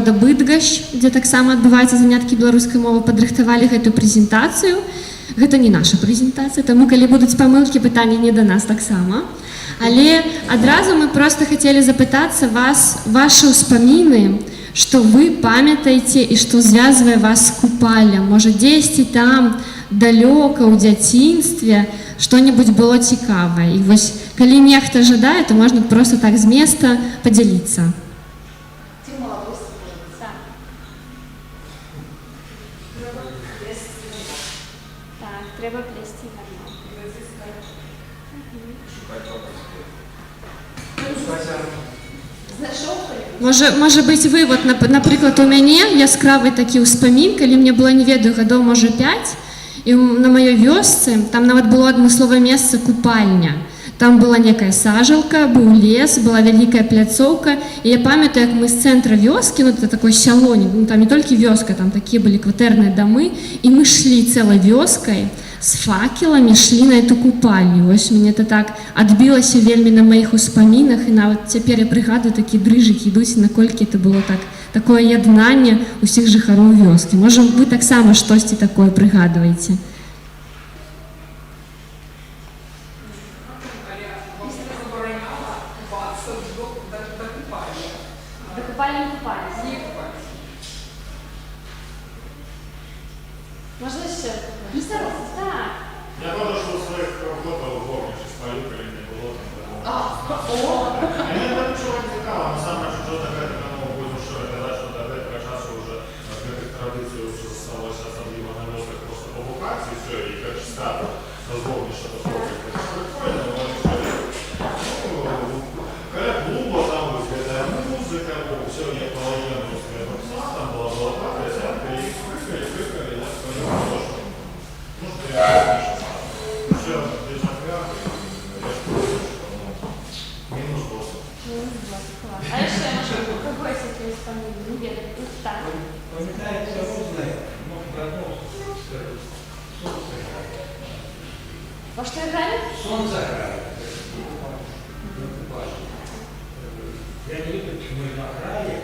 города Быдгощ, дзе таксама адбываюцца заняткі беларускай мовы, падрыхтавалі гэту прэзентацыю. Гэта не наша прэзентацыя, таму калі будуць памылкі, пытанні не да нас таксама. Але адразу мы проста хацелі запытацца вас, вашы ўспаміны, што вы памятаеце і што звязвае вас з купаллем. Можа, дзесьці там далёка ў дзяцінстве што-небудзь было цікавае. І вось, калі нехта жадае, то можна проста так з места падзяліцца. Трэба плесці гарно. Можа быць, вы, вот, напрыклад, у мяне яскравы такі ўспамін, калі мне было, не ведаю, гадоў, можа, 5, і на маёй вёсцы там нават было адмысловае месца купальня. Там была некая сажалка, быў лес, была вялікая пляцоўка, і я памятаю, як мы з цэнтра вёскі, ну, это такое сяло, ну, там не толькі вёска, там такія былі кватэрныя дамы, і мы шлі цэлай вёскай з факеламі, шлі на эту купальню. Вось мне это так адбілася вельмі на маіх успамінах, і нават цяпер я прыгадую, такія дрыжыкі ідуць, наколькі это было такое яднанне ўсіх жыхароў вёскі. Можа, вы таксама штосьці такое прыгадваеце? Можна ще? Так. Я тоже шел своих работал в Горнице, спалю, коли не было там. Я не ничего не цікаво, но саме, що таке, ну, будемо що казати, що до этого часу вже з таких традицій вже сталося особливо на вёсках просто по вокації, все, і як стати розборні, що то слухати. Прикольно, але що, коля клуба, там виглядає музика, все, як положено, русская попса, там була золота, присядка, і прикали, я сподіваю, що А еще, может, какой из этих исполнений? Не ведаю. Так. Пам'ятається розне, може, продовжити, скажу. Сонце грає. Во что играли? Сонце грає. Я не люблю, чому вона грає.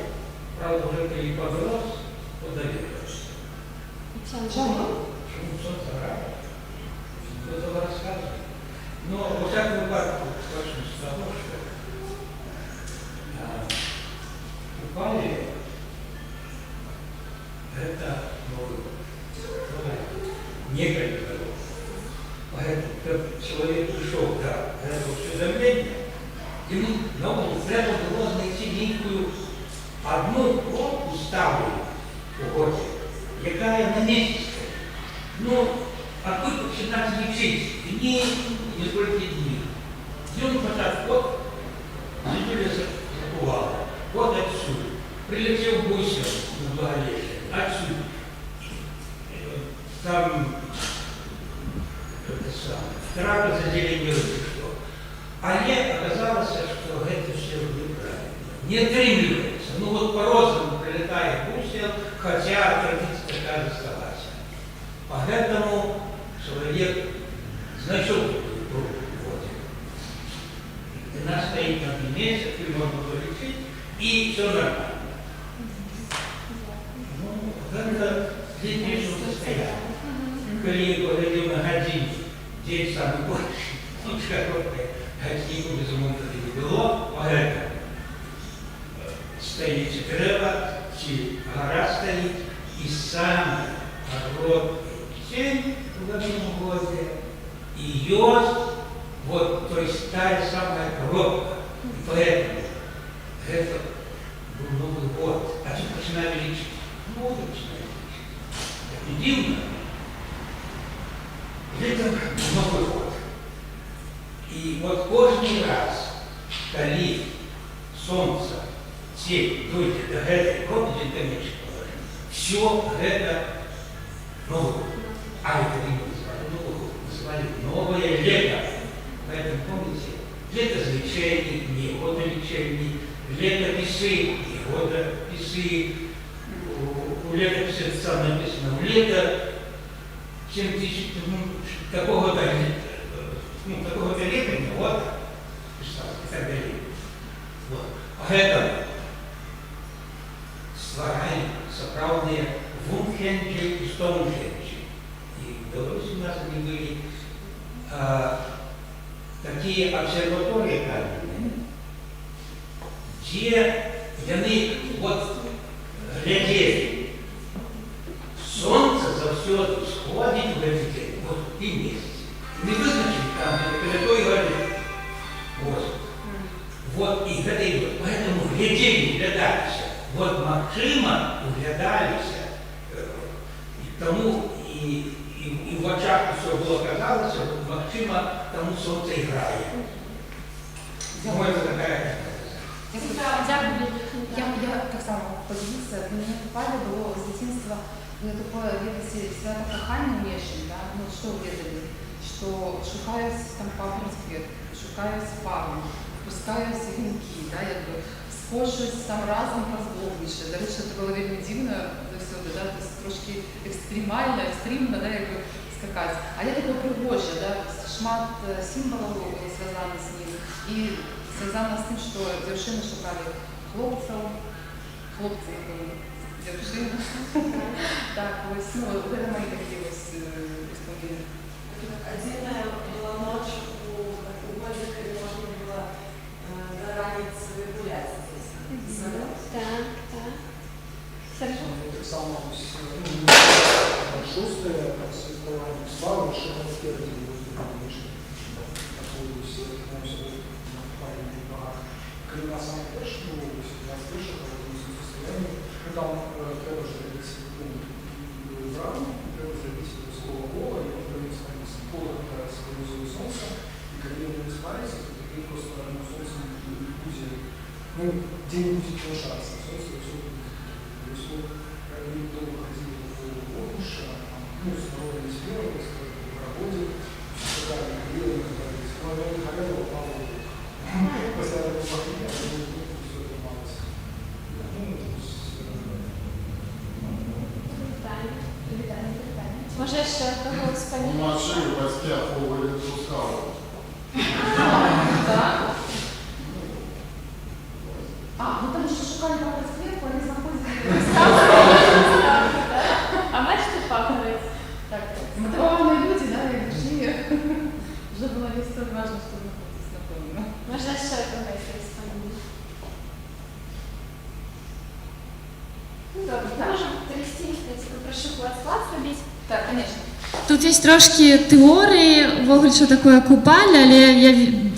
Правда, вже коли подрос, то довідаєшся. Чому? Чому сонце грає? Хто тебе розкаже? Ну, у всякому випадку, точно з того, що купальня – это несколько дорог. Поэтому, как человек пришел до этого усведомления, ему на улице треба было найти некую одну кнопку ставлю в угоде, якая на месте стоит. Ну, откуда починать лечить? Дней, несколько дней. Идем так, вот, земля запувала, вот отсюда. Прилетел гусем на Благовещение, отсюда. Там, это самое, трапа зазеленела, что. А мне оказалось, что это все неправильно. Не отримливается. Ну вот по-розному прилетает гусел, хотя традиция такая оставалась. Поэтому человек значок вводит. Она стоит на одном месте, и можно полечить, и все нормально. Ну, это здесь состояние. Коли поглядел на годину, день самый больше, ну, короткая годину, безумно, не было, поэтому стоит дерево, гора стоит, и самый короткий день в этом годе, и ёст, вот, то есть та самая коробка. И поэтому это был Новый год. А тут начинали лечить. Ну, начинали лечить. Это дивно. Летом Новый год. И вот каждый раз, когда солнце, тень дойдет до этой коробки, конечно, все это Новый год. А это не называли новое лето. Поэтому помните, летозлечение, негодолечение, летописы, негодописы. У летописи это написано, в лето 7000, такого-то лета, вот, и так далее. Вот. Поэтому ствараем сапраўдныя вунхенджі і стоунхенджі. І в Беларусі у нас они были такие обсерватории каменные, где яны вот глядели, солнце заўсёды сходит в этот день, вот и месяц. Не вызначили там, перед той горы воздух. Вот и это и вот. Поэтому глядели, глядались. Вот магчыма углядались. И тому и в очах все было казалось, магчыма тому солнце играет. Ну, это такая. Я так само поділюся, мені Павло було з дитинства такое ведать свято кохання внешне, да? Ну, что ведали? Что шукаюсь там папу розквіт, шукаюсь пару, пускаюсь вінки, да? Якби схожусь там разом раз вогнище. До речі, це було вельми дивно до всього, да? Тобто трошки екстремально, екстремно, да? Якби скакати. А я такое пригожа, да? Шмат символів зв'язано з ним. І зв'язано з тим, що дівчини шукали хлопців, хлопці, дівчини. Так, ось, ну, це мої такі ось споміни. Отдельная была ночь у Годика, где можно было до раницы гулять здесь. Так, так. Хорошо. Так само шостое святкування слави, що на первый день воздуха вийшли. Коли на самому першому вулиці, 21-го, в состоянии, ну там треба ж робити зрану, треба зробити свого кола, і он робить коло символізує сонце, і коли він не спається, то такий просто на сонце буде, ну, день будет повышаться, солнце все будет. То есть вот, они долго ходили в огнище, ну, становились первыми, скажем, в проходе, шикарно ходили, но они не хотели мало воздуха. После этого похмелья, они все это малось. Ну, то есть... Може, ще когось Ну, спомінати? машину в гостях уволили Трускаву. Так. Ну там ще шукали папу розквіт, вони знаходили. А бачите, пахнуть? Так, мотивованные люди, да, и решили. Уже было не столь важно, что находитесь на помню. Можна ще когось спомінати? Ну, добре, Можемо трясти, попрошу клас-клас робити. Так, конечно. Тут є трошки теорії, вогуль, що таке купаль, але я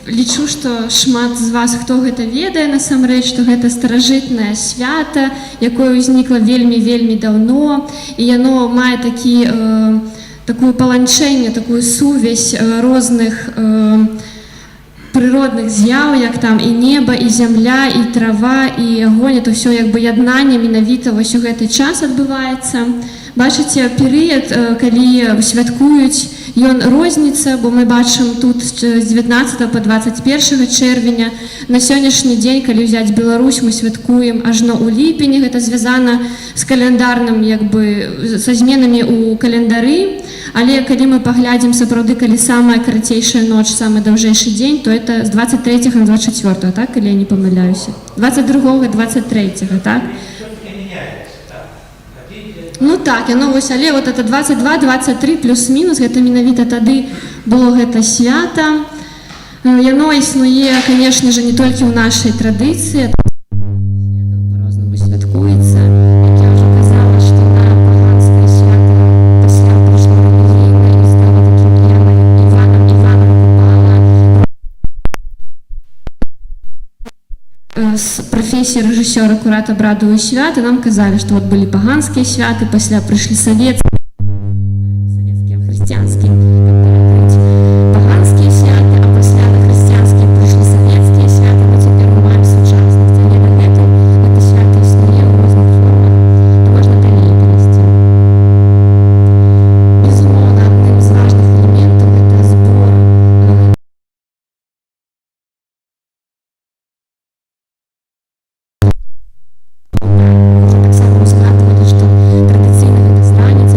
лічу, що шмат з вас, хто гэта ведае насамрэч, што гэта старажытнае свята, якое ўзнікла вельмі даўно, і яно мае такую паланчэнне, такую сувязь розных прыродных з'яў, як там і неба, і зямля, і трава, і агонь, это ўсё як бы яднанне менавіта вось у гэты час адбываецца. Бачыце, перыяд, калі святкуюць, ён розніца, бо мы бачым тут з 19 по 21 чэрвеня. На сённяшні дзень, калі ўзяць Беларусь, мы святкуем ажно ў ліпені, гэта звязана з каляндарным, як бы, са зменамі ў календары. Але калі мы паглядзім сапраўды, калі самая карацейшая ноч, самы даўжэйшы дзень, то это з 23 на 24, так, калі я не памыляюся? 22 23, так? Ну так, яно вось, але вот это 22-23 плюс-мінус, гэта менавіта тады было гэта свята. Яно існуе, конечно же, не толькі ў нашай традыцыі, по-рознаму святкуецца. Як я ўжо казала, што на паганскае свята пасля прыйшла рэлігійна і стала такім Іваном Купала. З прафесіі рэжысёра акурат абрадовыя святы нам казалі, што вот былі паганскія святы, пасля прыйшлі савецкія, хрысціянскія, паганскія святы, а пасля на хрысціянскія прыйшлі савецкія святы, мы цяпер маем сучаснасць. Але дагэтуль гэта свята існуе ў розных формах, то можна далей перайсці. Безумоўна, адным з важных элементаў гэта збор таксама узгадывалі, што традыцыйна гэта з раніцы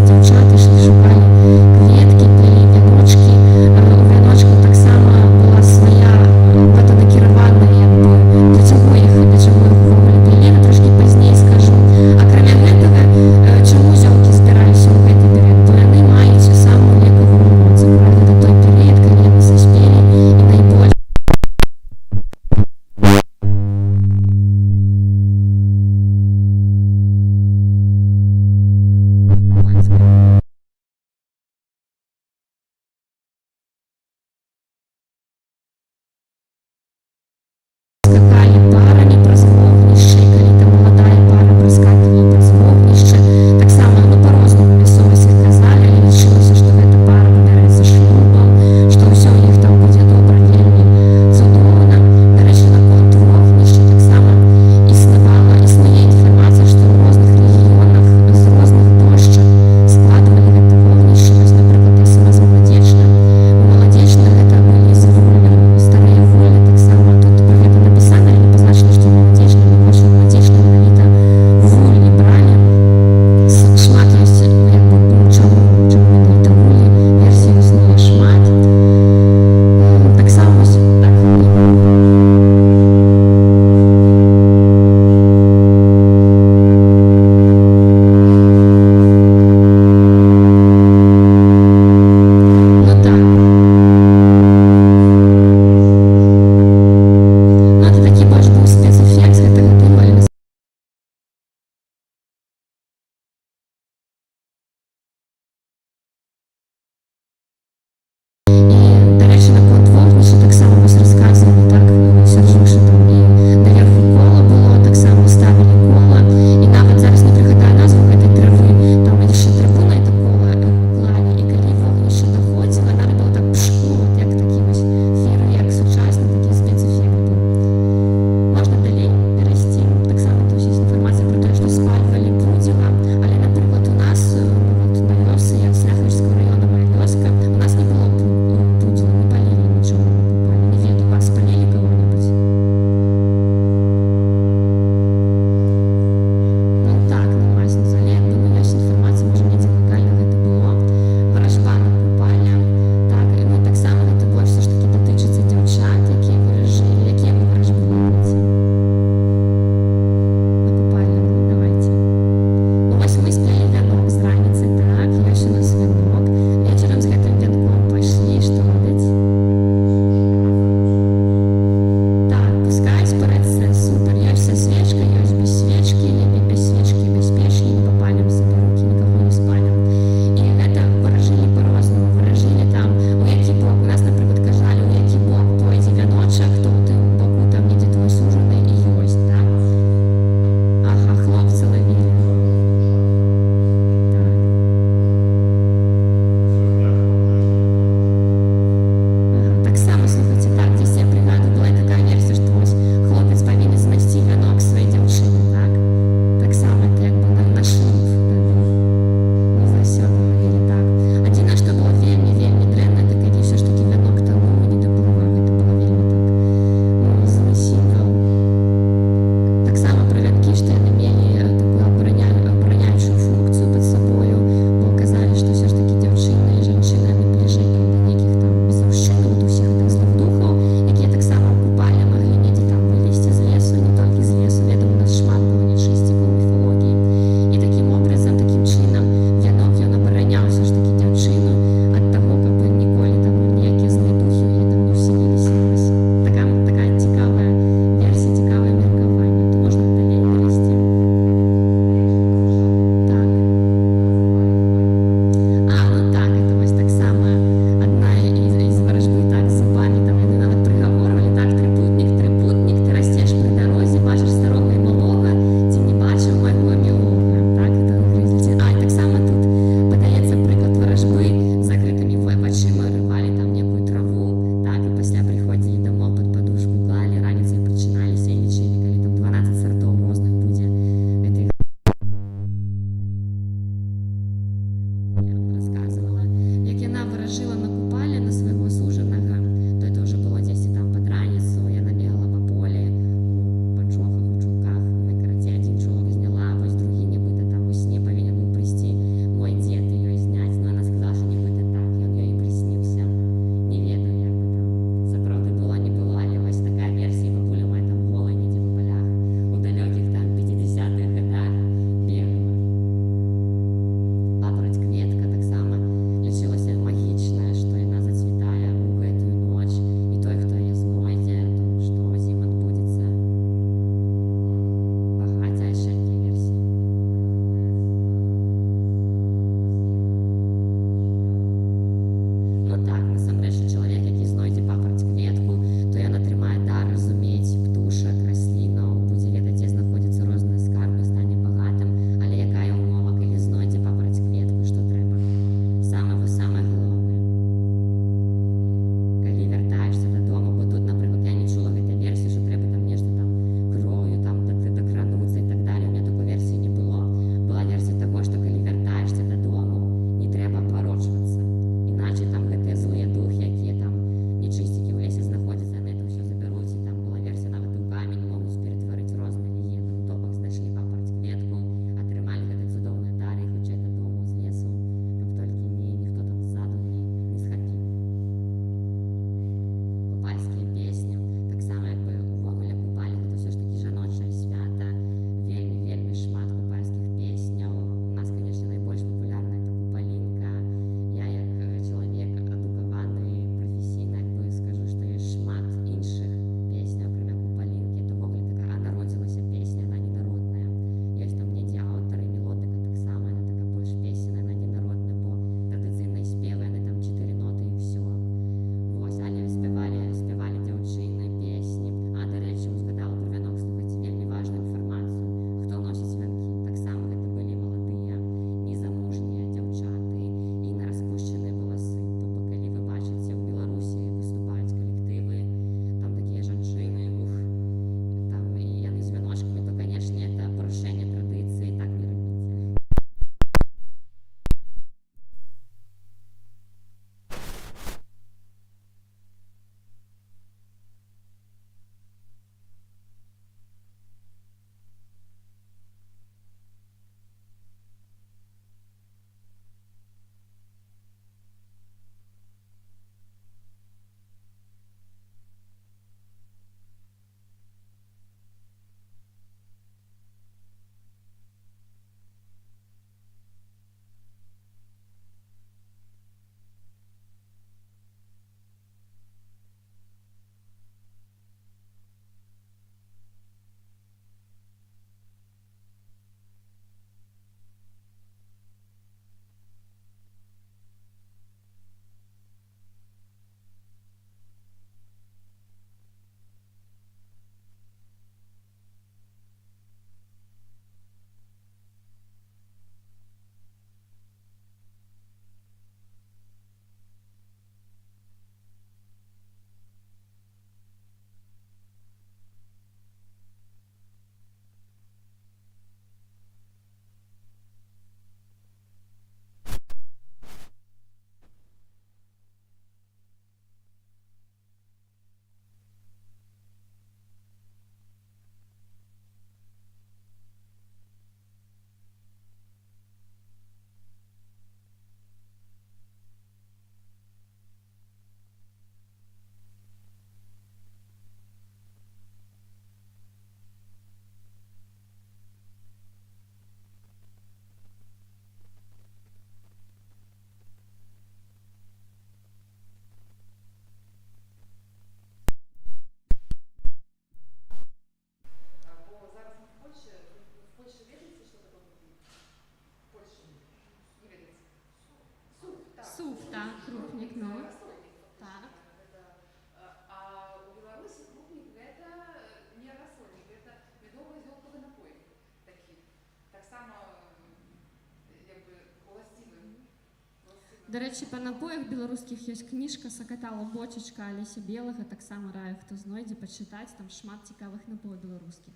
До речі, па напоях беларускіх ёсць кніжка «Сакатала бочачка» Алеся Белага, таксама раю, хто знойдзе пачытаць, там шмат цікавых напояў беларускіх.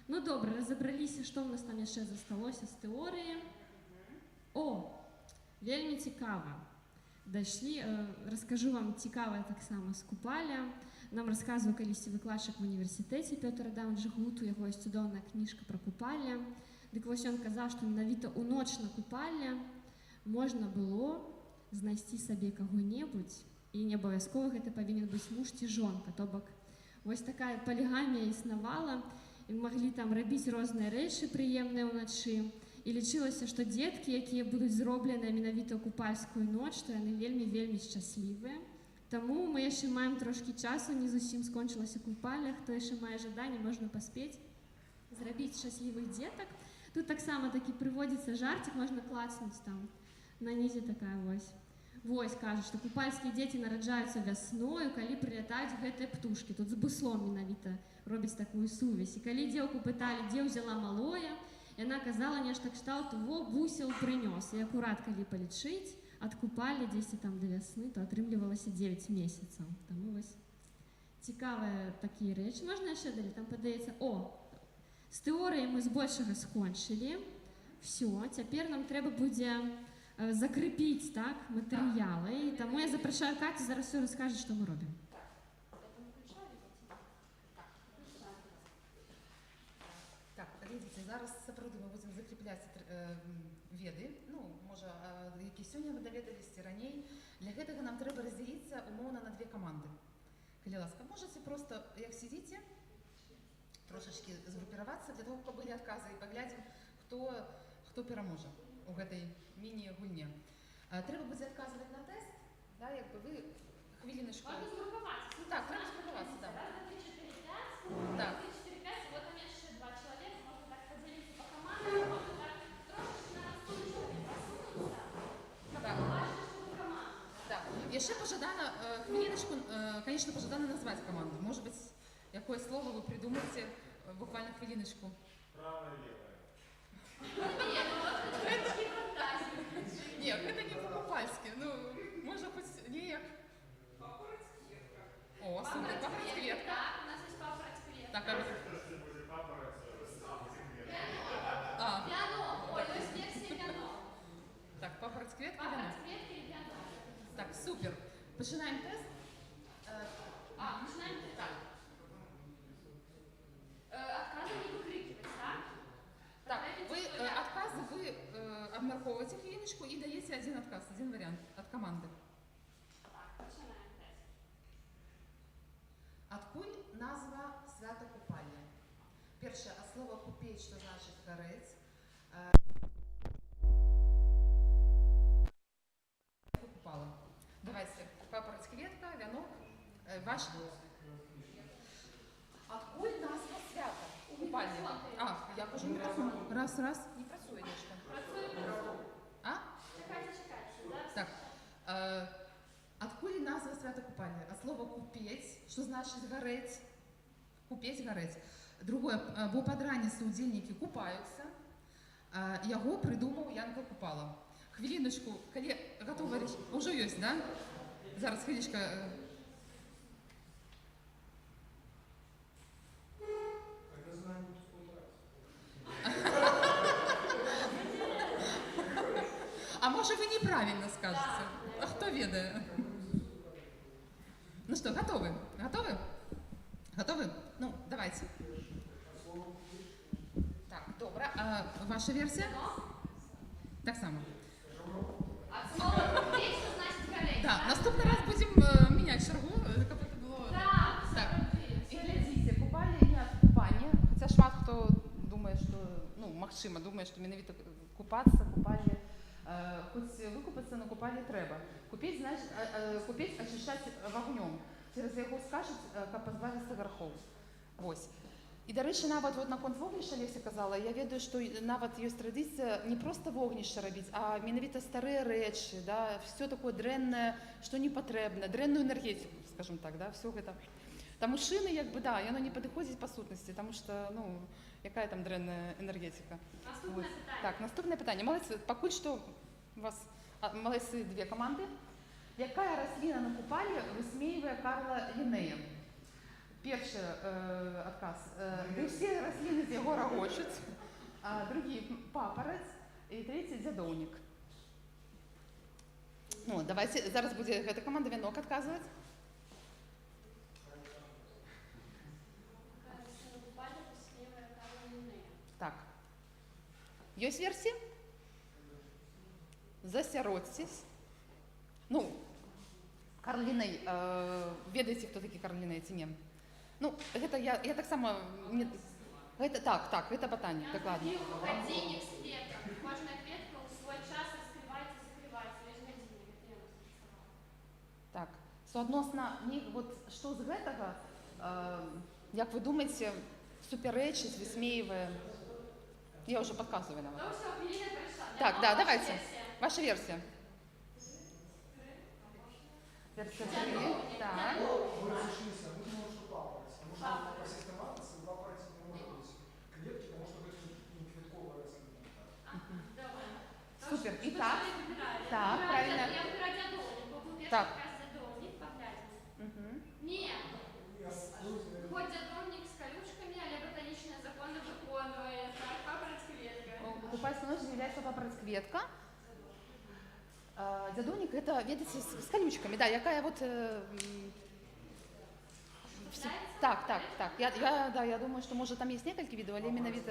Ну добра, разабраліся, што ў нас там яшчэ засталося з тэорыі. О, вельмі цікава. Дайшлі, раскажу вам цікавае таксама з купаля. Нам расказваў калісьці выкладчык в універсітэце Пётр Адамович Гут, у яго ёсць цудоўная кніжка пра купальня. Дык вось ён казаў, што менавіта ў ноч на купальня можна было знайсці сабе каго-небудзь, і не абавязкова гэта павінен быць муж ці жонка, то бок вось такая палігамія існавала, і маглі там рабіць розныя рэчы прыемныя ўначы, і лічылася, што дзеткі, якія будуць зробленыя менавіта ў купальскую ноч, то яны вельмі шчаслівыя. Таму мы яшчэ маем трошкі часу, не зусім скончылася купальня, хто яшчэ мае жаданне, можна паспець зрабіць шчаслівых дзетак. Тут таксама такі прыводзіцца жарцік, можна клацнуць там на нізе такая вось. Вось, кажа, што купальскія дзеці нараджаюцца вясною, калі прылятаюць гэтыя птушкі. Тут з буслом менавіта робіць такую сувязь. І калі дзеўку пыталі, дзе ўзяла малое, яна казала нешта кшталту: «Во, бусел прынёс». І акурат, калі палічыць, ад купалі дзесьці там да вясны, то атрымлівалася 9 месяцаў. Таму вось цікавыя такія рэчы. Можна яшчэ далі? Там падаецца, з тэорыяй мы збольшага скончылі. Всё, цяпер нам трэба будзе закрепить так матэрыялы, і таму я запрашаю Катю, зараз все раскажа, што мы робім. Так, глядзіце, зараз сапраўды мы будзем закрепляць веды, ну, можа, які сёння вы даведаліся раней. Для гэтага нам трэба раздзяліцца умоўна на 2 каманды. Калі ласка, можаце просто, як сидзіце, трошачкі згрупіравацца для того, каб былі адказы, і паглядзім, хто пераможа у гэтай міні-гульне. Трэба будзе адказваць на тэст, да, як бы вы хвіліначку. Можна згрупавацца. Ну так, трэба згрупавацца, да. Раз, два, три, четыре, пять. Так. 3, 4, 5. Вот там яшчэ 2 чалавека. Можна так подзяліцца по камандам. Можна так трошечки на стулечку просунуцца. Так. Важно, чтобы команда. Так. Яшчэ пажадана, хвіліначку, конечно, пажадана назваць каманду. Может быть, якое слово вы придумаете, буквально хвіліначку. Правая и левая. Нет, гэта не по-купальски. Ну, можа быць неяк. О, супер, папараць-кветка. Так, у нас есть папороть-кветка. Так, Если будет папороть, будет Вяно. Ой, то есть версия вяно. Так, папараць-кветка, вяно. Папороть-кветка или вяно. Так, супер. Пачинаем тест. Начинаем тест. Так. Отказы не выкрикивать, так? Так, вы отказы вы обмарковываете хвилиночку и даете один отказ, один вариант от команды. Так, начинаем тест. Откуль назва свята купальня? Перше, а слово купеть, что значит гореть? Купала. Давайте, папороть-кветка, вянок, ваш. Откуль назва свята купальня? Я кажу, не працюю. Раз. Не працює нічка. Чекайте, Так. Откуль назва свята купальня? А слово купеть, что значит гореть? Купеть, гореть. Другое, бо пад раніцу удзельнікі купаюцца. Яго прыдумаў Янка Купала. Хвіліночку, калі гатова рэч... Ужо ёсць, да? Зараз хвілічка. Тогда знаем, кто А може ви неправильно скажете? А хто ведає? Ну что, готовы? Готовы? Готовы? Ну, давайте. Так, добре. А ваша версія? Так само. От слова «купить», что значит «гореть». Да, наступний раз будем менять шаргу, как это было. Так, Так. все І глядзіте, купальня не ад купання, хоча шмат хто думае, што, ну, магчыма, думае, што менавіта купацца, купальня, хоць выкупацца на купальні трэба. Купець, значит, купець ачышчаць вагнём. Через яго скажуць, каб пазбавіцца гархоў. Вось. І, дарэчы, нават вот наконт вогнішча Леся казала, я ведаю, што нават ёсць традыцыя не проста вогнішча рабіць, а менавіта старыя рэчы, да, все такое дрэннае, што не патрэбна, дрэнную энергетику, скажем так, да, все гэта. Там мужчыны, як бы, да, яно не падыходзіць па сутнасці, таму што, ну, якая там дрэнная энергетика. Наступное питание. Так, наступнае пытанне. Малайцы, пакуль што у вас молодці, дві команди. Яка рослина на Купалі висміює Карла Ліннея? Перший отказ. Де всі рослини з його рогочуть. Другий папорець. І третій дзядовник. Ну, давайте, зараз буде эта команда вінок відказувати. Так. Есть версии? Засяродьтесь. Ну, Карл Лінней, ведаеце, хто такі Карл Лінней, ці не? Ну, гэта я так само... Гэта, так, гэта ботанік, дакладна. Годинник с ветром. Кожна кветка у свой час раскрывается и закрывается. Весь годинник. Это я вас нарисовала. Так, суадносна них, вот што з гэтага, як вы думаеце, супярэчыць, высмеивая? Я уже подсказывала. Ну все, Елена пришла. Так, да, Ваша давайте. версия. Ваша версия. Версия 3. Так. Вы разошлись, а мы думаем, что папороть. Потому что по сельской матрице в папороте не может быть клетки, потому что это не кветковая растение. Давай. Супер. Что Итак. вы выбираете? Так, Я правильно. Я выбираю дядовник. Был первый Так. отказ дядовник, поглядим. Угу. Нет. Хоть дядовник с колючками, але ботанічні закони виконує. Так, папороть кветка. Купальская ночь является папороть кветка. Дядовник это, видите, с колючками, да, якая вот... Так. Я думаю, что может там есть несколько видов, але именно вид...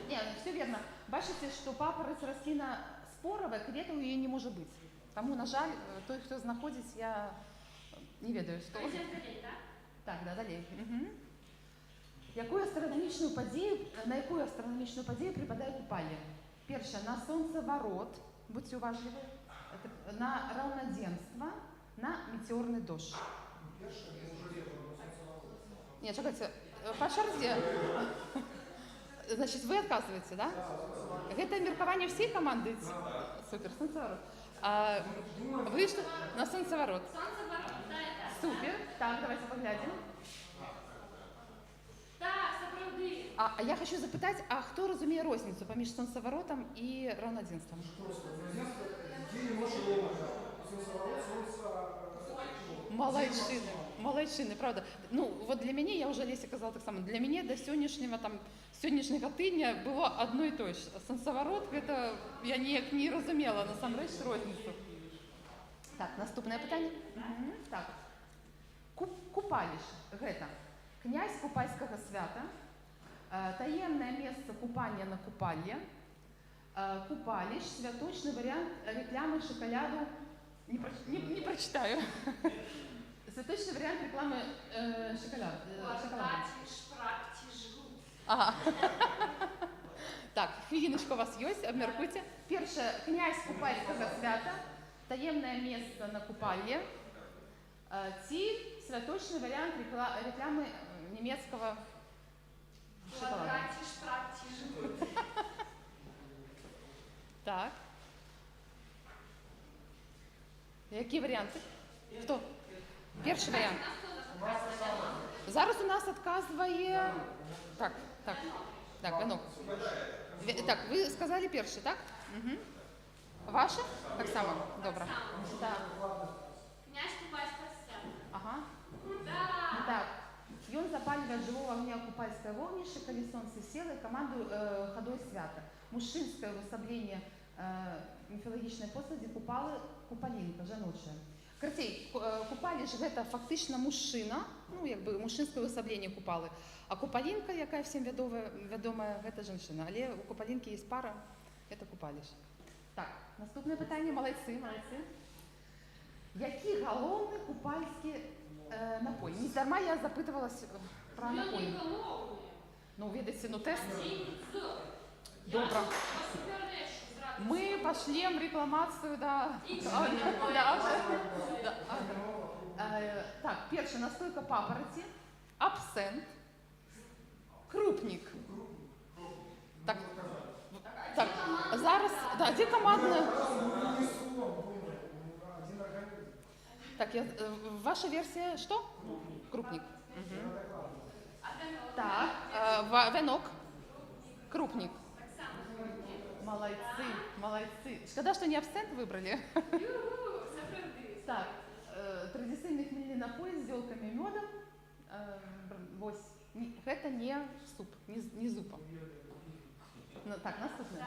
Нет, все верно. Бачите, что папороть рослина спорова, кветка у її не може бути. Тому, на жаль, той, хто знаходиться, я не ведаю, що... А сейчас далее, так? Так, да, далі. Угу. На яку астрономічну подію припадає купальня? Перше, на сонцеворот, будьте уважливі, на равноденство, на метеорний дощ. Ні, чекайте, по черзі. Значить, ви відказуєте, да? Гэта меркаванне всей команды? Супер, сонцеворот. Ви що? На сонцеворот. Солнце, да, это. Супер. Так, давайте поглядим. Так, сапраўды. А я хочу запитати, а хто розуміє розницю поміж сонцеворотом і равноденством? День и ночь ровно. Солнцеворот, Молодчины, правда. Ну, вот для меня, я уже Лесе казала так само, для меня до сьогоднішнього тижня було одно і те ж. Сонцеворот, это я ніяк не розуміла, насамрэч, розницю. Так, наступне питання. Угу. Так. Купаліш, гэта князь купальского свята, таемное место купания на купалье, купаліш, святочный вариант рекламы шоколаду, не прочитаю. Святочный вариант рекламы шоколада. Ага. Так, хвилиночку у вас есть, обмеркуйте. Перше, князь купальского свята, таемное место на купалье, святочный вариант рекламы немецкого шоколада. Так. Які варіанти? Хто? Перший варіант. Зараз у нас відказує... Так, Венок. Так, ви сказали перший, так? Угу. Ваше? Так само? Добре. Так. Князь Купальского свята. Ага. Да. Так. Ён запаливает живого огня купальское вогнище, коли солнце село, и команду ходой свято. Мужчинское увособление міфологічної постаті купалінка, жаноча. Карцей, купаліш – гэта фактично мужчина, ну, якби мужчинське увособлення купали, а купалінка, яка всім відома, гэта женщина. Але у купалінки є пара, це купаліш. Так, наступне питання, молодці. Які головні купальські напої? Не дарма я запитувалась про напої. Ну, видите, тест. Добре. Мы пошлем рекламацию, да. Так, перше, настойка папороті, абсент, крупник. Так, зараз, да, де командна? Так, ваша версия что? Крупник. Угу. Так, венок, крупник. Молодцы, молодцы. Шкода, что не абсент выбрали. Так, традиційний хмельний напой з зёлками і медом. Ось. Это не суп, не зупа. Так, наступне.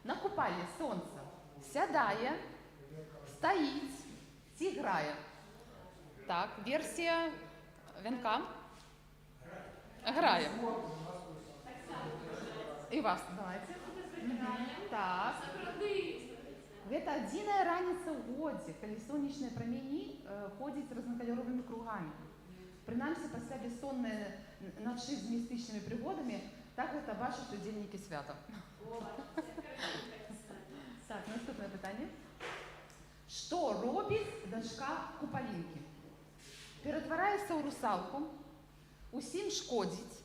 На купалі сонце сядає, стоїть, ці грає. Так, версія венка. Грає. И вас, давайте. Так. Это одиная раніца ў годзе, калі сонечныя прамені ходзяць разнакаляровымі кругамі. Прынамсі, пасля бессонныя начы з містычнымі прыгодамі, так гэта бачаць удзельнікі свята. Так, наступнае пытанне. Што робіць дачка купалінкі? Ператвараецца ў русалку, усім шкодзіць,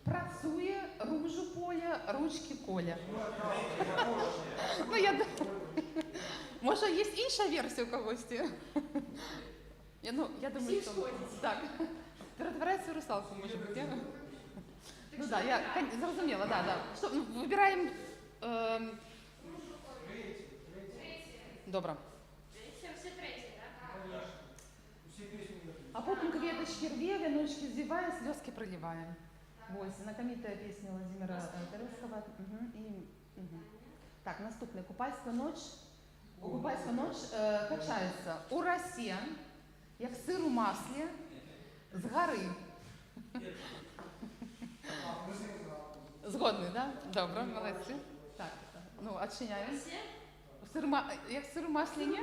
працуе, ружу поля, ручки коля. Ну, я думаю, може, є інша версія у когось? Я думаю, що так. Перетворяється в русалку, може бути. Ну так, я зрозуміла, да. Що, вибираємо... Добре. Все третє, так? А потім кветочки рве, віночки зіває, сльозки проливає. Ось, знакомитая песня Владимира Таревского. Так, наступне. Купальська ніч. Купальська ніч качається у росе, як сир у маслі, з гори. Згодні, так? Добре, молодці. Так, ну, відчиняємо. Як сир у маслі, ні?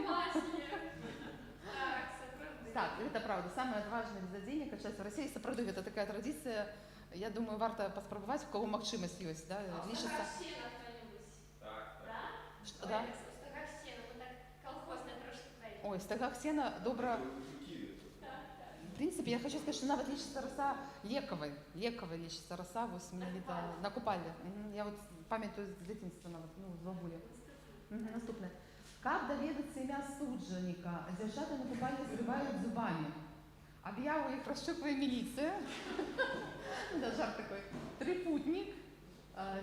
Так, это правда. Самое отважное заведение, качается в России. Сапраўды, это такая традиция. Я думаю, варто паспрабаваць, у кого магчымасць ёсць, да? Стагах сена кто-нибудь? Так, так. Да? Что, да? Стагах сена, вот так колхозная трошки поет. Ой, стагах сена добра. В принципе, я хочу сказать, что нават лічыцца роса лекавай. Лекавай лічыцца роса, вось менавіта на купале. Я вот памятаю з дзяцінства нават, ну, з бабулі. Наступне. Как доведацца імя суджаніка? Дзяўчаты на купале зрываюць зубамі. Аб'яву іх расшуквае міліцыя. Да, жарт такой. Трипутник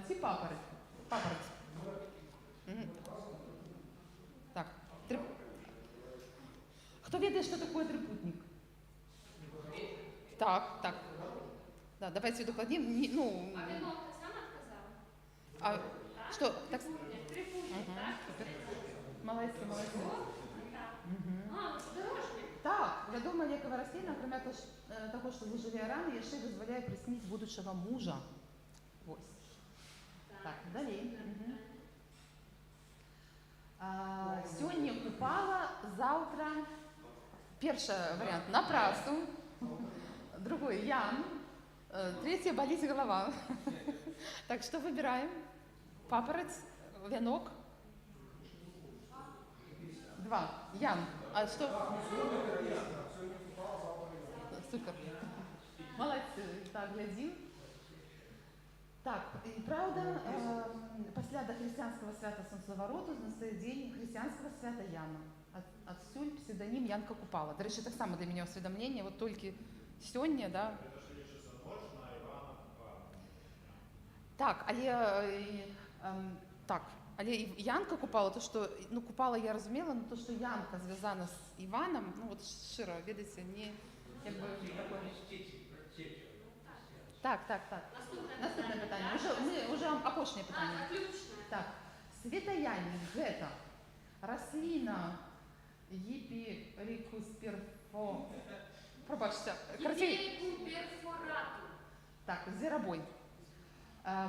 ці папараць. Папараць. Так. Хто ведае, што такое трипутник? Так, так. Да, давайте докладнем. Ну, А венок ты сам отказал? а что? Так. Трипутник, так? Молодцы, молодцы. А, подорожник. Так, вядома лекавая расліна, акрамя таго, што зажыве раны, яшчэ дазваляе прысніць будучага мужа. Вось. Так, далей. Сёння купала, заўтра. Першы варыянт на працу, другой ям, третий боліць голова. Так, што выбіраем? Папараць, вянок. Два. Ям. А что? Супер. Молодцы. Так, глядим. Так, і правда, пасля до християнского свята Сонцавароту настає день християнского свята Яна. Адсюль псевдонім Янка Купала. До речі, так само для мене усвідомлення, вот тільки сьогодні, да. Это же лишится ночь на Ивана Купала. Так, але Янка Купала, то що, ну, Купала я розуміла, но то, що Янка зв'язана з Іваном, ну, от щиро, видите, не, якби, такое. Так. Наступне питання. Уже опошнє питання. Так, світаяння, гэта рослина Епирикус перфо... Пробачте, Перфорату. Так, зверобой.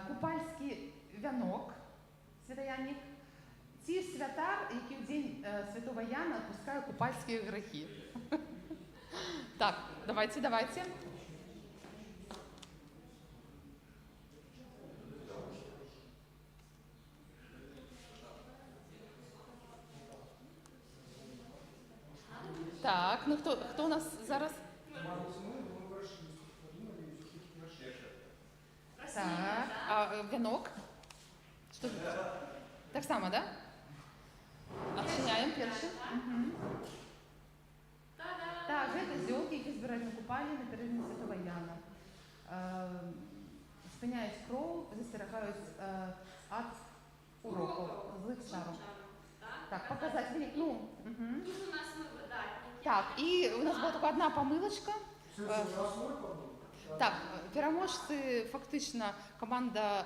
Купальський вянок, святаянник. Ці святар, які в день Святого Яна відпускають купальські грехи. Так, давайте. Так, ну хто у нас зараз? Так, а венок? Что это? Так само, да? Отчиняем перший. Так, гэта зёлкі, які збіраюць на купалі напередодні Святого Яна. Спыняюць кроў, засцерагаюць ад уроків з Ликшаром. Так, показать. показати виник. Ну, угу. Тут у нас мы выдатники. Так, і у нас була тільки одна помилочка. Все це основою подумали? Так, переможці фактично команда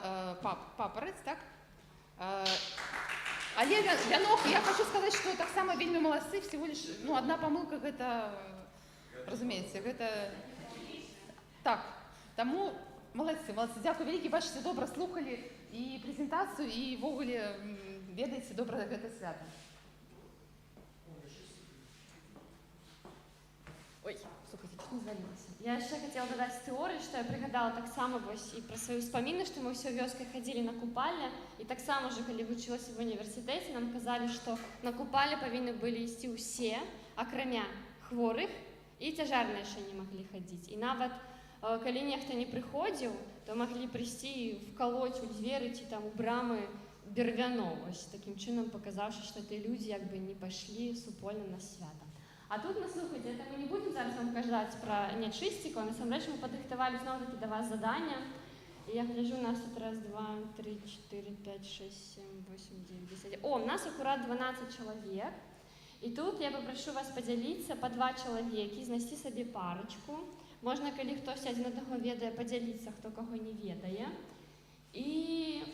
Папорець, так? Але Вянок, я хочу сказати, що так само вельми молодці, всего лишь, ну, одна помилка, это, розумієте, это... Так, тому молодці, молодці, дякую велике, бачите, добре слухали і презентацію, і ввогуле ведаєте добре гэта свято. Ой, слухайте, чуть не звалилася. Я ще хотіла додати з теорії, що я пригадала так само ось і про свої споміни, що ми всю вёскай ходили на купальня, і так само же, коли вучилася в університеті, нам казали, що на купальня повинні були йти усі, окремя хворих, і тяжарні ще не могли ходити. І навіть коли ніхто не приходив, то могли прийти і вколоть у двері чи там у брами бервяно, ось таким чином показавши, що ті люди якби не пішли супольно на свято. А тут, ну, слухайте, это мы не будем зараз вам казати про нечистику, а насамрэч ми падрыхтавалі знову-таки до вас задання. І я гляжу, у нас тут раз, два, три, 4, 5, 6, 7, 8, 9, 10. О, у нас акурат 12 чоловік. І тут я попрошу вас поділитися по 2 чоловіки, знайти собі парочку. Можна, коли хтось один одного ведає, поділитися, хто кого не ведає. І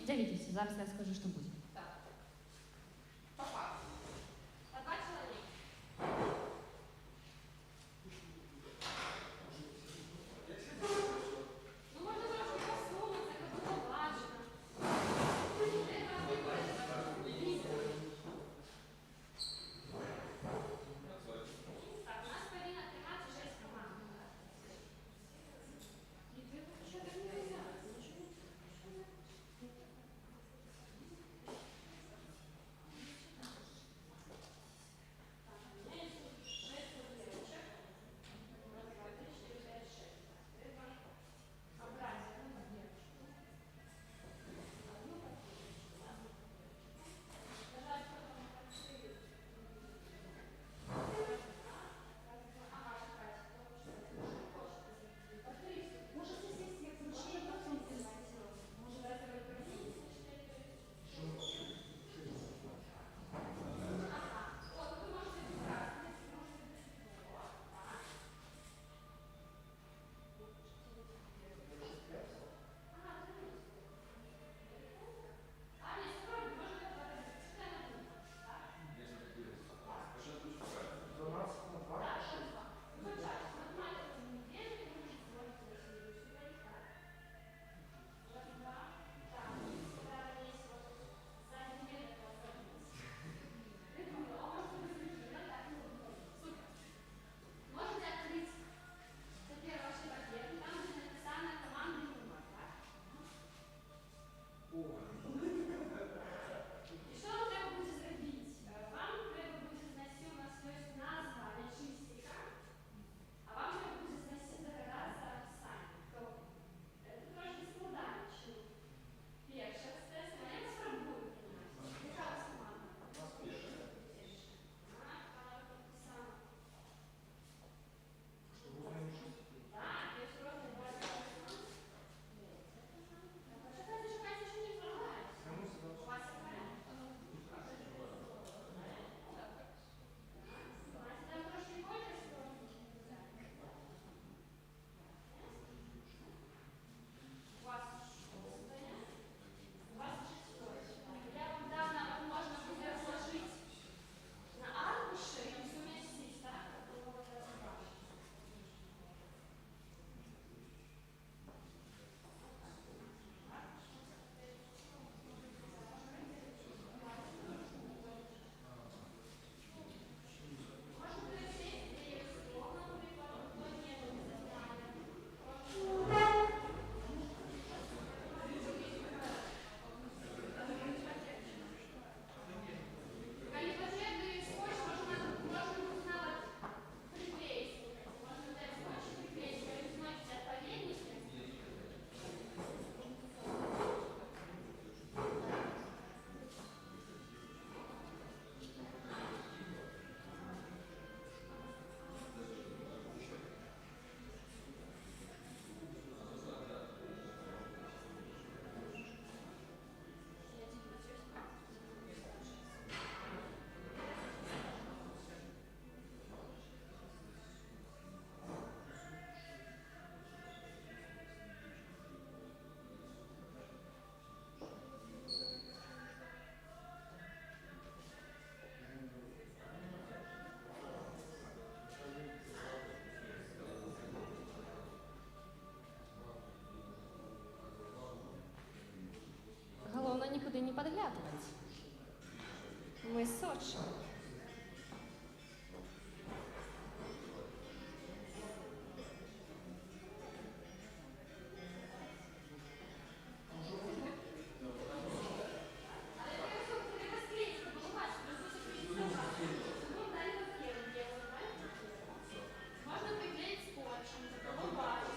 діліться, зараз я скажу, що буде. Так. Папа. По 2 чоловіка. Ну, можна трошки посунутися, як було важно. Так, у нас повинна тримати 6 команд. Що так не взяти? заглядывать. Мы Сочи. Можно приклеить скотчем, заколупать.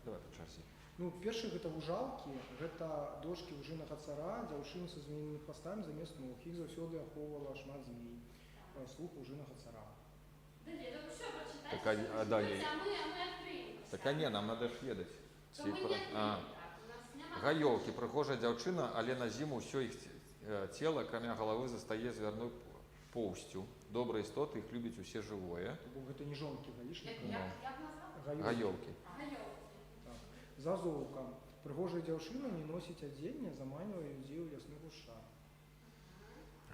Давай по чарзе. Ну, першае гэта вужалкі, гэта дошкі ўжынага цара, дзяўчыны са змеінымі хвастамі замест ног. Іх заўсёды ахоўвала шмат змей. Слух ўжынага цара. Да нет, это все прочитайте. Так, а далее? Мы открыем. Так а не, нам надо ж ведаць. То мы не открыем, так. У нас няма... Гаёўкі, прыгожая дзяўчына, але на зіму ўсё іх цела, акрамя галавы, застае звярной поўсцю. Добрыя істоты, іх любяць усе жывое. Бо гэта не жонкі гаішніка. Як назвав? Гаёўкі. Так. Зазоўка. Прыгожая дзяўчына не носіць адзення, заманівае людзей у лясны гушча.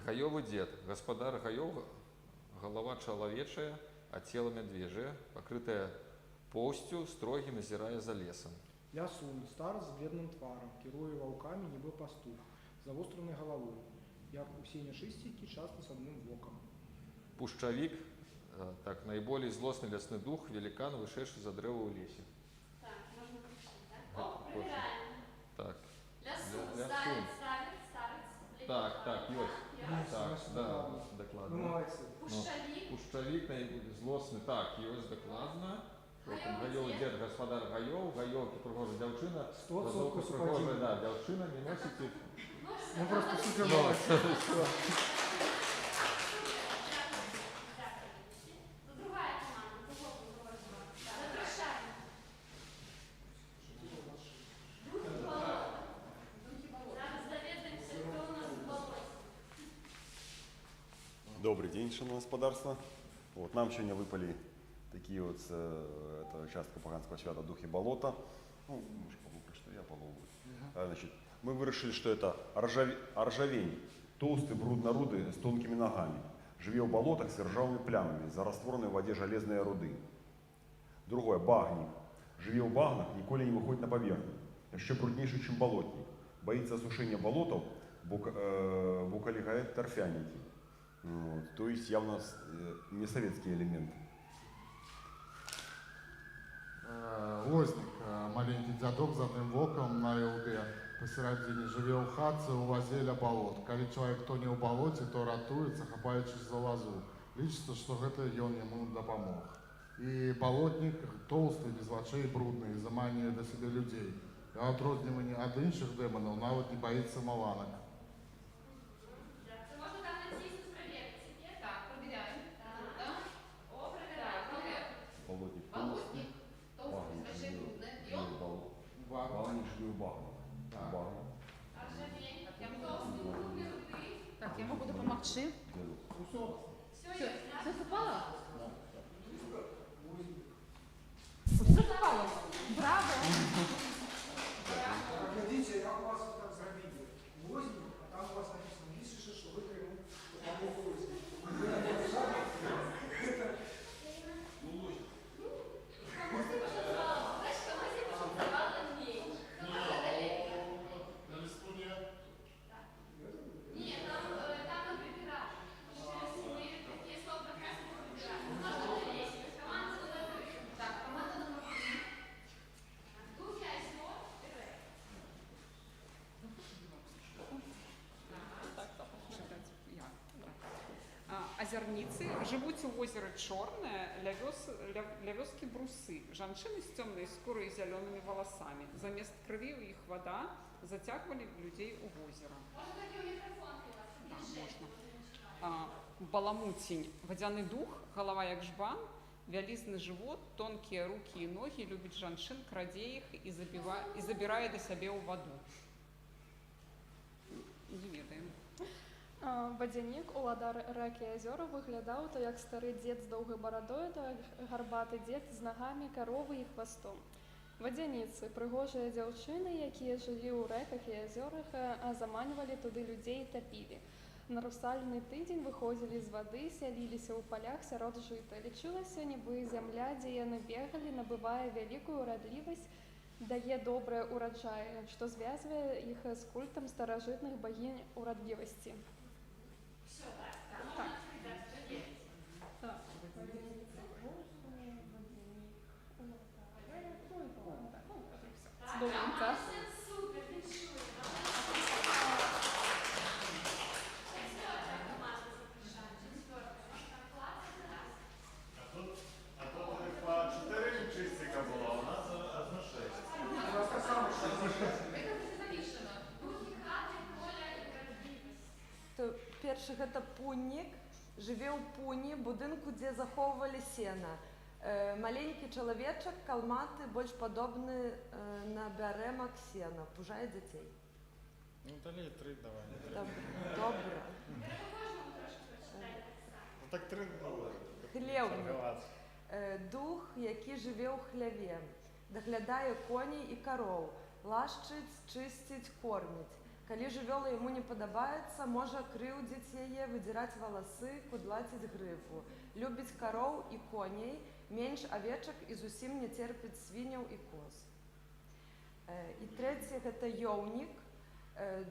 Гаёвы дзед. Гаспадар гаёў, галава чалавечая, а цела мядвежае, пакрытая поўсцю, строгі назірае за лесам. Лясун. Старец з бледным тварам, кіруе ваўкамі, нібы пастух, завостранай галавой. Як усе нячысцікі, часта з адным вокам. Пушчавік, так, найболей злосны лясны дух, велікан, вышэйшы за дрэва ў лесе. Так, можно прочитать, да? О, проверяем. Так. Лясун, Лясун. старец. Так, ёсць. Так, да, Ну, дакладна. малайцы. Пушчавик. Пушчавік, найболей злосны, так, ёсць дакладна. Потым гаёў дзед, гаспадар гаёў, гаёўкі, прыгожая дзяўчына. 100% прыгожая, да, дзяўчына, не носіць іх. Ну, просто супер малайцы. Другая команда, другого. Завершаем. Духи болота. Зараз доведаемся, кто у нас в болоте. Добрый день, шановное господарство. Вот, нам сегодня выпали такие вот, это частка паганского свята «Духи болота». Ну, немножко побольше, что я половую. Значит, мы вырашили, что это ржавень, толстый, брудно-рудый, с тонкими ногами. Живе в болотах с ржавыми плямами, за растворенной в воде железные руды. Другое, багник. Живе в багнах, ніколи не выходит на поверхность. Еще бруднейший, чем болотник. Боится осушения болотов, бо коли горят торфяники. Вот. То есть явно не советский элемент. Лозник, маленький дзядок з адным вокам на ілбе пасярэдзіне жыве ў хатцы ў вазе ля балот. Калі чалавек тоне ў балоце, то ратуецца, хапаючись за лазу. Лічыцца, што гэта ён яму дапамог. І балотнік тоўсты, без вачэй, брудны, заманюе да сябе людзей. А адрозніванне ад іншых дэманаў нават не баіцца маланак. Можно там натиснуть проверить себе. Так, проверяем. Да. О, проверяем. Болотник Болотник. Толстый, багник большой, крупный. И он багник живе в багнах. Багнах. Ржавень. Толстый, крупный, руды. Так, я могу допомогти. Все есть, да? Все совпало? Все совпало. Браво. Глядите, як у вас так зробили. Лозник, а там у вас написано, пишете, что вы ему помог лозник. Знаешь, что мы здесь называла змей. На листу нет. Нет, там мы прибираем. Мы такие слова как раз не прибираем. Можно лезть. То есть команда туда прыгает. Так, команда номер 3. Духи, озер, пюре. Азярніцы жывуць у возеры Чорнае ля вёскі Брусы. Жанчыны з цёмнай скурай і зялёнымі валасамі. Замест крыві ў іх вада зацягвалі людзей у возера. Можно такие микрофон у вас? Да, можна. Баламуцень, вадзяны дух, галава як жбан, вялізны жывот, тонкія рукі і ногі, любіць жанчын, крадзе іх і забірае да сябе ў ваду. Не ведаем. Вадзянік, уладар рэк і азёра, выглядаў то як стары дзед з доўгай барадой, то як гарбаты дзед з нагамі каровы і хвастом. Вадзяніцы, прыгожыя дзяўчыны, якія жылі ў рэках і азёрах, а заманьвалі туды людзей і тапілі. На русальны тыдзень выходзілі з вады, сяліліся ў палях сярод жыта. Лічылася, нібы зямля, дзе яны бегалі, набывае вялікую урадлівасць, дае добрыя ўраджаі, што звязвае іх з культам старажытных багінь урадлівасці. Все, да? Так. Так. Добренько. Супер, віншую. Четвертая команда запрещает. Четвертая. Там классный раз. А тут по 4 чистика было, а у нас аж на 6. першы гэта пуннік, жыве ў пуні, будынку, дзе захоўвалі сена. Маленькі чалавечак, калматы, больш падобны на бярэмак сена, пужае дзяцей. Ну, далей 3 давай. Добра. Ну, так 3 было. Хлеўнік. Дух, які жыве ў хляве, даглядае коней і кароў, лашчыць, чысціць, корміць. Калі жывёла яму не падабаецца, можа крыўдзіць яе, выдзіраць валасы, кудлаціць грыфу. Любіць кароў і коней, менш авечак і зусім не церпіць свіняў і коз. І трэці гэта ёўнік.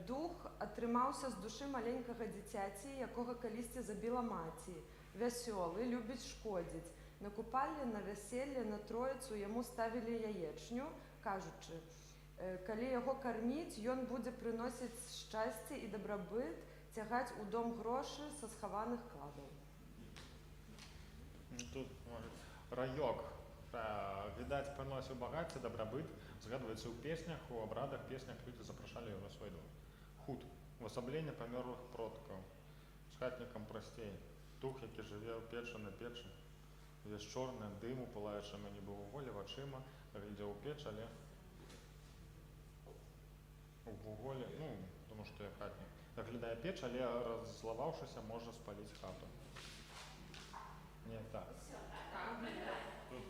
Дух атрымаўся з душы маленькага дзіцяці, якога калісьці забіла маці. Вясёлы, любіць шкодзіць. На купалле, на вяселле, на троіцу яму ставілі яечню, кажучы, калі яго карміць, ён будзе прыносіць шчасце і дабрабыт, цягаць у дом грошы са схаваных кладаў. Тут, может, раёк, відаць, прыносіў багацце, дабрабыт, згадваецца ў песнях, у абрадах, песнях людзі запрашалі яго на свой дом. Худ, увасабленне памёрлых продкаў, з хатнікам прасцей, дух, які жыве ў печы на печы, увесь чорны, дыму, пылаючаму нібы вуголле вачыма, глядзеў у печ, але у вуголле, ну, тому што я хатнік, даглядае печ, але раззлаваўшыся, можа спаліць хату. Не так. Тут.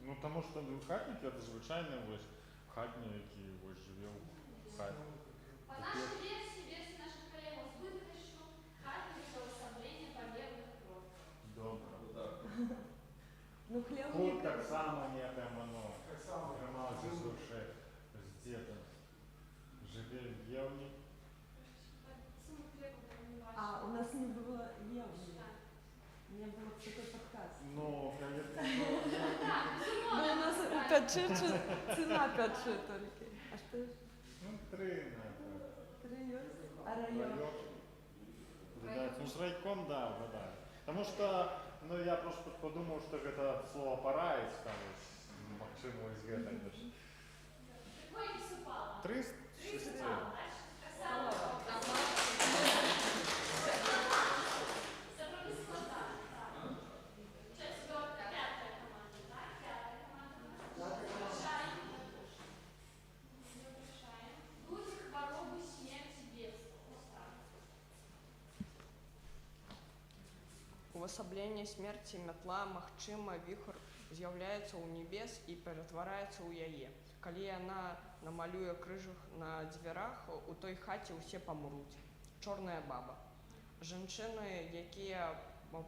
Ну, тому що хатник – це звичайний ось хатній, який ось живе в хаті. По нашей версии наших коллег с выдачу хатник – уособление победных продков. Добре. Ну, хлеб Худ так само некое оно трималося з душі, з дітей. Живе в євні. А, у нас не было євні. Не было такой подкаст. Ну, конечно. Ну, у нас у печи цена печи только. А что? Ну, 3, наверное. 3 есть? А район? Видать, ну, с райком, да, да. Потому что, ну, я просто подумал, что это слово «пора» из там, Максиму из Гетта. Какой не супало? 3 з 6. Увасабленне смерці мятла, магчыма, віхр з'яўляецца ў небес і ператвараецца ў яе. Калі яна намалюе крыжах на дзвярах, у той хаце ўсе памруць. Чорная баба. Жанчыны, якія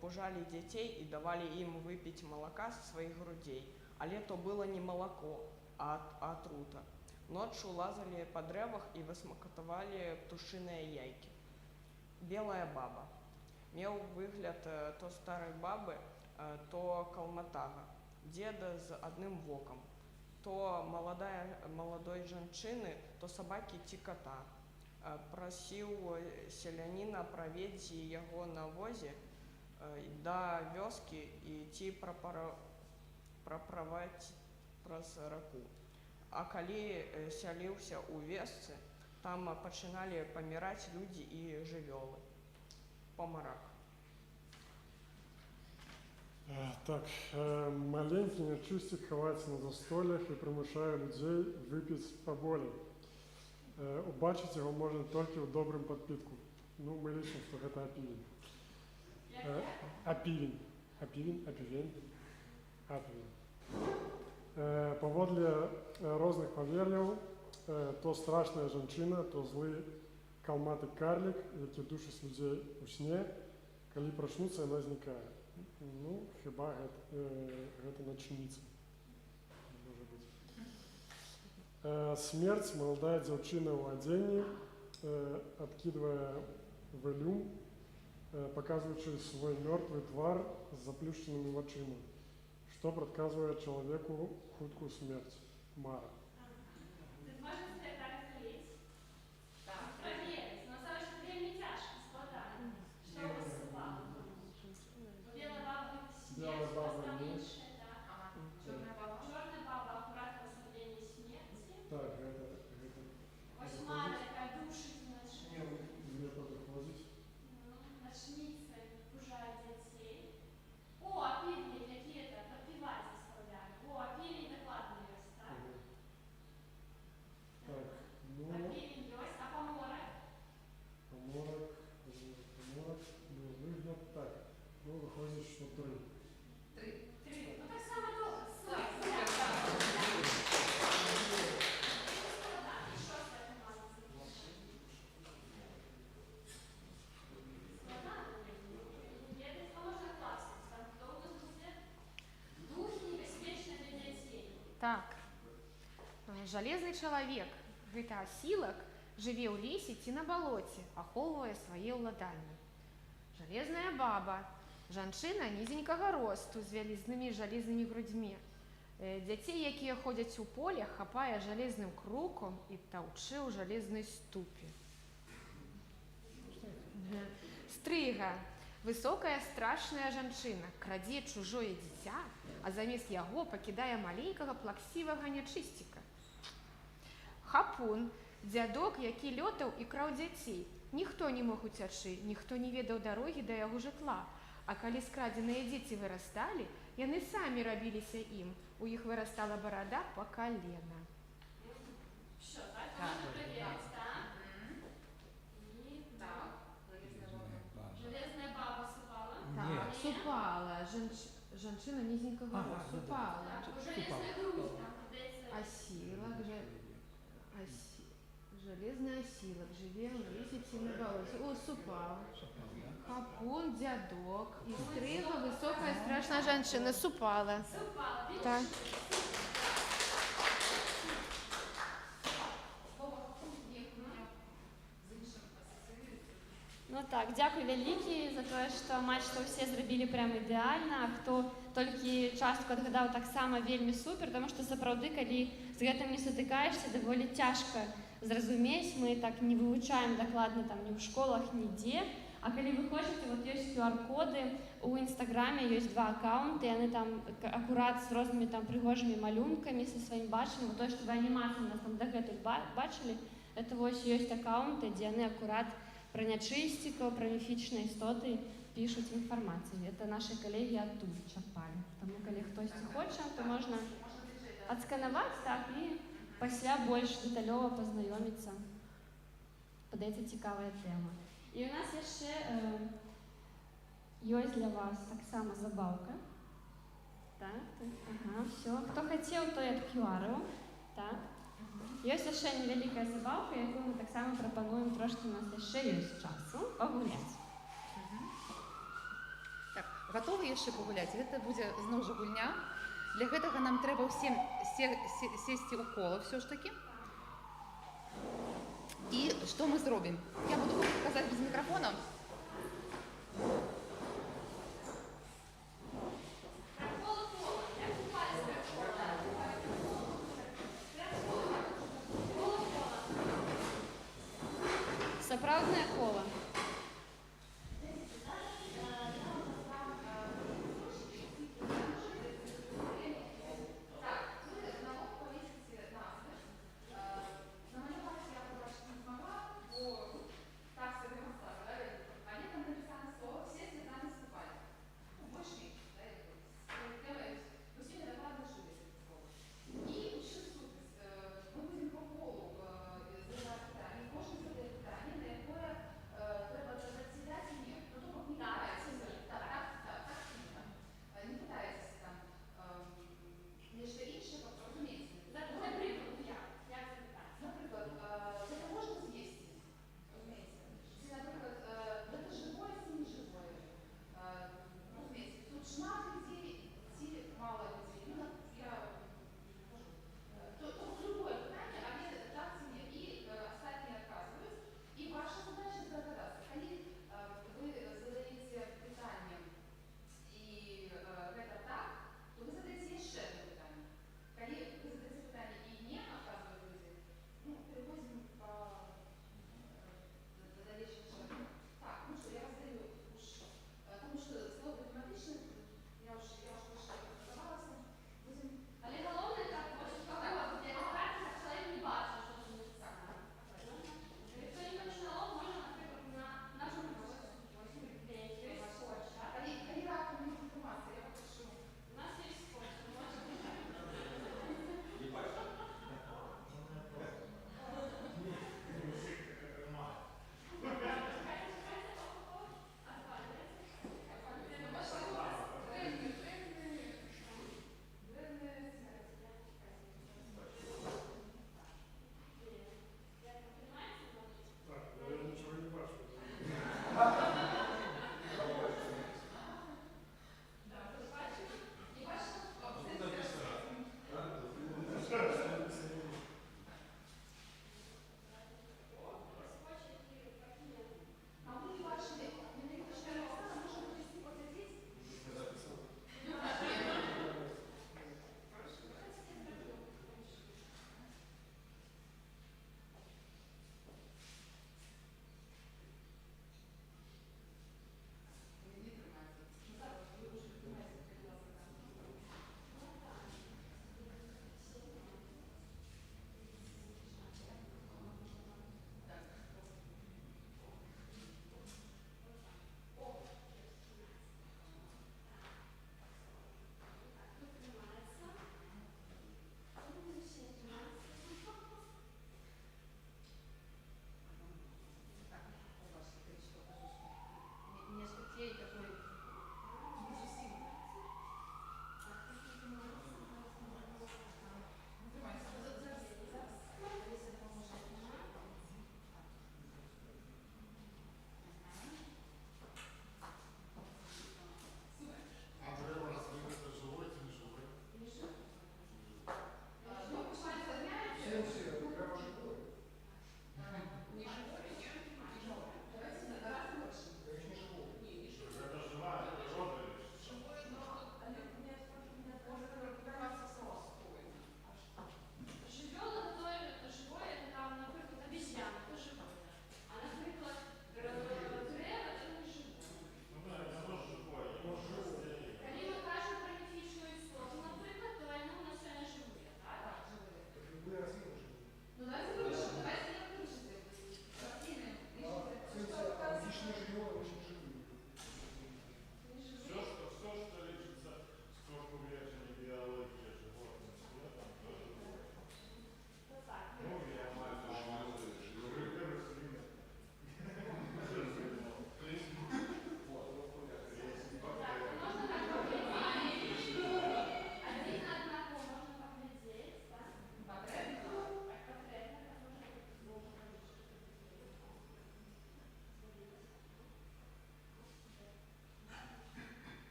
пужалі дзяцей і давалі ім выпіць малака з сваіх грудзей, але то было не малако, а атрута. Ноччу лазалі па дрэвах і высмакатавалі птушыныя яйкі. Белая баба. Меў выгляд то старай бабы, то калматага, дзеда з адным вокам, то маладой жанчыны, то сабакі ці ката. Прасіў селяніна правесці яго на возе да вёскі і ці праправаць праз раку. А калі сяліўся ў вёсцы, там пачыналі паміраць людзі і жывёлы. Помарак. Так, маленькі нячысцік хаваецца на застоллях і прымушае людзей выпіць паболей. Убачыць яго можна толькі ў добрым падпітку. Ну, мы лічым, што гэта апівень. Апівень. Апівень? Апівень? Апівень. Паводле розных павер'яў, то страшная жанчына, то злы калматы карлік, які душыць людзей у сне, калі прачнуцца, яна знікае. Ну, хіба гэта начніца. Можа быць. Смерць, маладая дзяўчына ў адзенні, адкідвае вэлюм, паказваючы свой мёртвы твар з заплюшчанымі вачыма, што прадказвае чалавеку хуткую смерць. Мара. Белая баба меньше, да. Черная баба Так. Жалезны чалавек – гэта асілак, жыве ў лесе ці на балоце, ахоўвае свае ўладанні. Жалезная баба – жанчына нізенькага росту з вялізнымі жалезнымі грудзьмі. Дзяцей, якія ходзяць у поле, хапае жалезным круком і таўчэ ў жалезнай ступе. Стрыга – высокая страшная жанчына, крадзе чужое дзіця, а замест яго пакідае маленькага плаксівага нячысціка. Хапун – дзядок, які лётаў і краў дзяцей. Ніхто не мог уцячы, ніхто не ведаў дарогі да яго жытла. А калі скрадзеныя дзеці вырасталі, яны самі рабіліся ім. У іх вырастала барада па калена. Железная баба супала. Так, супала. Жанчына нізенькага росту супала. Железная грудь. Асілак, железный осилок, живе в лесе ці на болоте. О, супал. Хапун, дядок. І стрыга, высокая, страшная жанчына. Супала. Супала. Так. Ну так, дзякуй вялікі за тое, што амаль што ўсе зрабілі прям ідэальна, а хто толькі частку адгадаў таксама вельмі супер, таму што сапраўды, калі з гэтым не сутыкаешся, даволі цяжка зразумець, мы так не вывучаем дакладна там ні ў школах, нідзе. А калі вы хочаце, вот ёсць QR-коды, у Інстаграме ёсць 2 аккаунты, яны там акурат з рознымі там прыгожымі малюнкамі, са сваім бачаннем, тое, што вы анімацыю нас там дагэтуль бачылі, это вось ёсць аккаунты, дзе яны акурат про нячысцікаў, про міфічныя істоты пішуць інфармацыю. Это наши калегі адтуль чапалі. Таму калі хтосьці хоча, то можна адсканаваць так і пасля больш дэталёва пазнаёміцца. Падаецца цікавая тэма. І у нас яшчэ ёсць для вас таксама забаўка. Так, ага, все. Хто хацеў, той ад QR-аў. Так. Ёсць яшчэ невялікая забаўка, якую мы таксама прапануем трошкі, у нас яшчэ ёсць часу пагуляць. Так, гатовы яшчэ пагуляць? Гэта будзе зноў жа гульня. Для гэтага нам трэба ўсім сесці ў кола ўсё ж такі. І што мы зробім? Я буду казаць без мікрафона. Сапраўднае кола.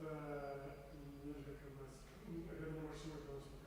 Это несколько нас. Наверное, машина колосника.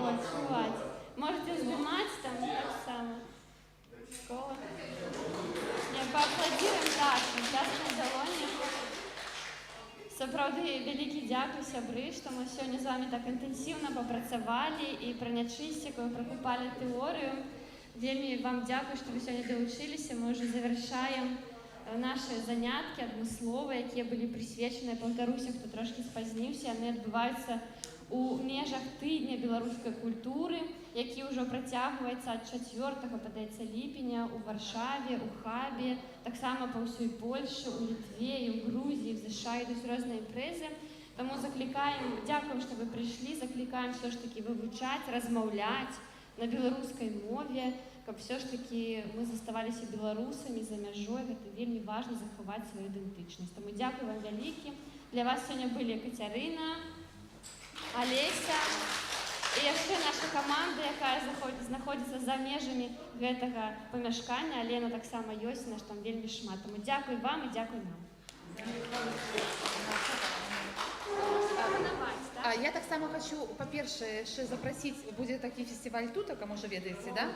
Вот, чуваць. Можете здымаць там так само. Школа. Не, поаплодируем, так, частна далоні. Сапраўды, вялікі дзякуй, сябры, што мы сёння з вами так інтэнсіўна папрацавалі і пра нячысціку, і пракупалі тэорыю. Вельмі вам дзякуй, што вы сёння далучыліся. Мы ўжо завяршаем наши заняткі адмысловыя, якія былі прысвечаныя, паўтаруся, хто трошкі спазніўся, яны адбываюцца у межах тыдня беларускай культуры, які ўжо працягваецца ад 4-го, падаецца, ліпеня у Варшаве, у Хабе, таксама па ўсёй Польшы, у Літве, і ў Грузіі, в ЗША ідуць розныя імпрэзы. Таму заклікаем, дзякуем, што вы прыйшлі, заклікаем все ж таки вывучаць, размаўляць на беларускай мове, каб все ж таки мы заставаліся беларусамі за мяжой. Гэта вельмі важна захаваць сваю ідэнтычнасць. Таму дзякуй вам вялікі. Для вас сёння былі Кацярына, Алеся і яшчэ наша каманда, якая знаходзіцца за межамі гэтага памяшкання. Алена таксама ёсць, наш там вельмі шмат. Таму дзякуй вам і дзякуй нам. Я так само хочу, по-перше, ще запросити, буде такий фестиваль тутака, може ведаєте, да?